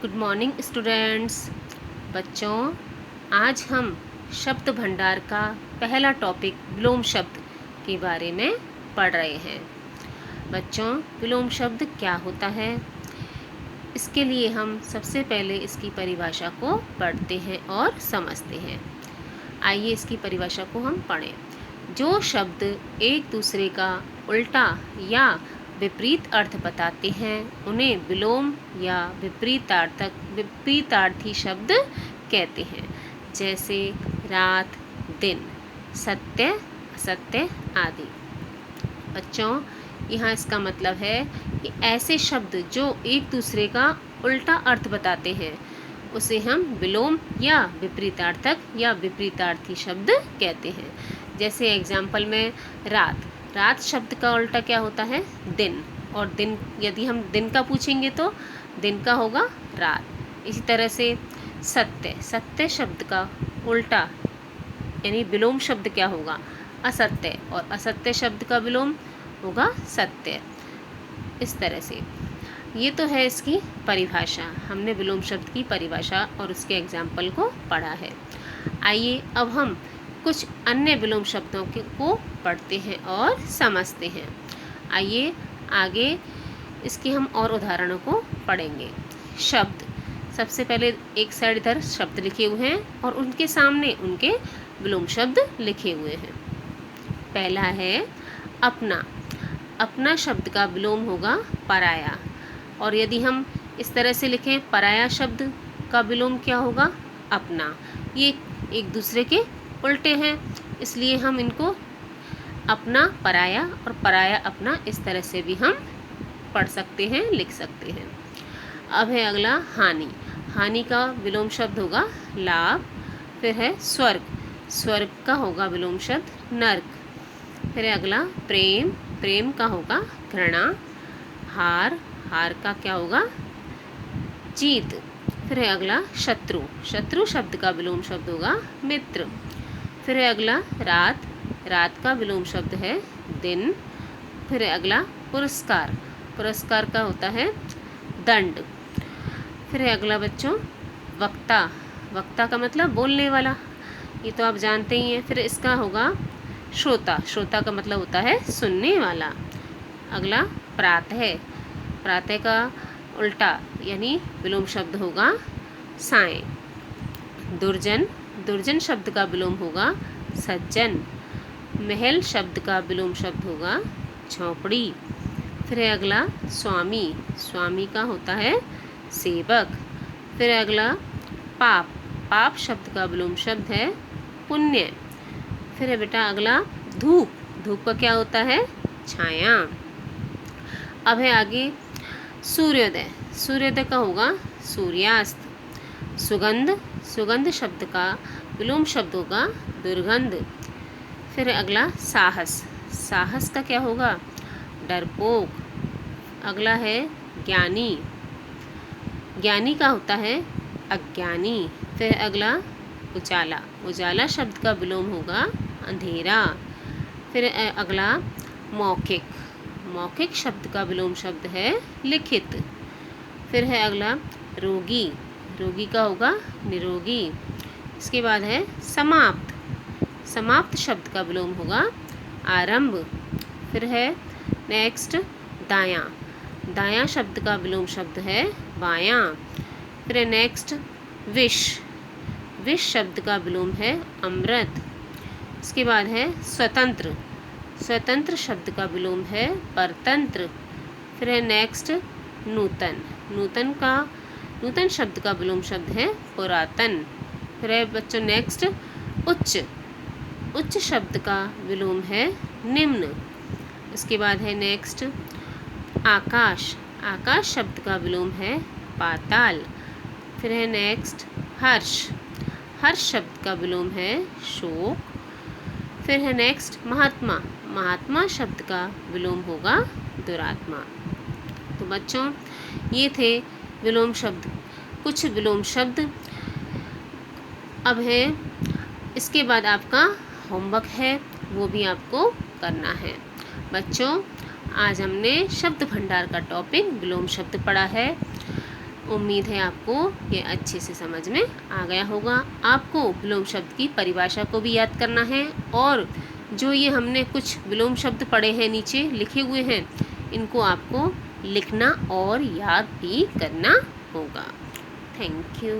Good morning students. बच्चों, आज हम शब्द भंडार का पहला टॉपिक विलोम शब्द के बारे में पढ़ रहे हैं। बच्चों, विलोम शब्द क्या होता है, इसके लिए हम सबसे पहले इसकी परिभाषा को पढ़ते हैं और समझते हैं। आइए इसकी परिभाषा को हम पढ़ें। जो शब्द एक दूसरे का उल्टा या विपरीत अर्थ बताते हैं उन्हें विलोम या विपरीतार्थी शब्द कहते हैं, जैसे रात, दिन, सत्य, असत्य आदि। बच्चों, यहाँ इसका मतलब है कि ऐसे शब्द जो एक दूसरे का उल्टा अर्थ बताते हैं उसे हम विलोम या विपरीतार्थक या विपरीतार्थी शब्द कहते हैं। जैसे एग्जाम्पल में रात शब्द का उल्टा क्या होता है? दिन। और दिन, यदि हम दिन का पूछेंगे तो दिन का होगा रात। इसी तरह से सत्य शब्द का उल्टा यानी विलोम शब्द क्या होगा? असत्य। और असत्य शब्द का विलोम होगा सत्य। इस तरह से ये तो है इसकी परिभाषा। हमने विलोम शब्द की परिभाषा और उसके एग्जाम्पल को पढ़ा है। आइए अब हम कुछ अन्य विलोम शब्दों को पढ़ते हैं और समझते हैं। आइए आगे इसके हम और उदाहरणों को पढ़ेंगे। शब्द, सबसे पहले एक साइड इधर शब्द लिखे हुए हैं और उनके सामने उनके विलोम शब्द लिखे हुए हैं। पहला है अपना। अपना शब्द का विलोम होगा पराया। और यदि हम इस तरह से लिखें, पराया शब्द का विलोम क्या होगा? अपना। ये एक दूसरे के उल्टे हैं, इसलिए हम इनको अपना पराया और पराया अपना इस तरह से भी हम पढ़ सकते हैं, लिख सकते हैं। अब है अगला हानि। हानि का विलोम शब्द होगा लाभ। फिर है स्वर्ग। स्वर्ग का होगा विलोम शब्द नर्क। फिर है अगला प्रेम। प्रेम का होगा घृणा। हार का क्या होगा? जीत। फिर है अगला शत्रु। शत्रु शब्द का विलोम शब्द होगा मित्र। फिर है अगला रात का विलोम शब्द है दिन। फिर है अगला पुरस्कार। पुरस्कार का होता है दंड। फिर है अगला बच्चों वक्ता। वक्ता का मतलब बोलने वाला, ये तो आप जानते ही हैं। फिर इसका होगा श्रोता। श्रोता का मतलब होता है सुनने वाला। अगला प्रातः। प्रातः का उल्टा यानी विलोम शब्द होगा साएं। दुर्जन। दुर्जन शब्द का विलोम होगा सज्जन। महल शब्द का विलोम शब्द होगा झोंपड़ी। फिर है अगला स्वामी। स्वामी का होता है सेवक। फिर है अगला पाप। पाप शब्द का विलोम शब्द है पुण्य। फिर है बेटा अगला धूप। धूप का क्या होता है? छाया। अब है आगे सूर्योदय। सूर्योदय का होगा सूर्यास्त। सुगंध। सुगंध शब्द का विलोम शब्द होगा दुर्गंध। फिर अगला साहस। साहस का क्या होगा? डरपोक। अगला है ज्ञानी। ज्ञानी का होता है अज्ञानी। फिर अगला उजाला। उजाला शब्द का विलोम होगा अंधेरा। फिर अगला मौखिक। मौखिक शब्द का विलोम शब्द है लिखित। फिर है अगला रोगी। रोगी का होगा निरोगी। इसके बाद है समाप्त। समाप्त शब्द का विलोम होगा आरंभ। फिर है नेक्स्ट दायां। दायां शब्द का विलोम शब्द है बायां। फिर है नेक्स्ट विष। विष शब्द का विलोम है अमृत। इसके बाद है स्वतंत्र। स्वतंत्र शब्द का विलोम है परतंत्र। फिर है नेक्स्ट नूतन। नूतन शब्द का विलोम शब्द है पुरातन। फिर है बच्चों नेक्स्ट उच्च। उच्च शब्द का विलोम है निम्न। इसके बाद है नेक्स्ट आकाश। आकाश शब्द का विलोम है पाताल। फिर है नेक्स्ट हर्ष। हर्ष शब्द का विलोम है शोक। फिर है नेक्स्ट महात्मा। महात्मा शब्द का विलोम होगा दुरात्मा। तो बच्चों, ये थे विलोम शब्द, कुछ विलोम शब्द। अब है इसके बाद आपका होमवर्क है, वो भी आपको करना है। बच्चों, आज हमने शब्द भंडार का टॉपिक विलोम शब्द पढ़ा है। उम्मीद है आपको ये अच्छे से समझ में आ गया होगा। आपको विलोम शब्द की परिभाषा को भी याद करना है और जो ये हमने कुछ विलोम शब्द पढ़े हैं नीचे लिखे हुए हैं, इनको आपको लिखना और याद भी करना होगा। Thank you.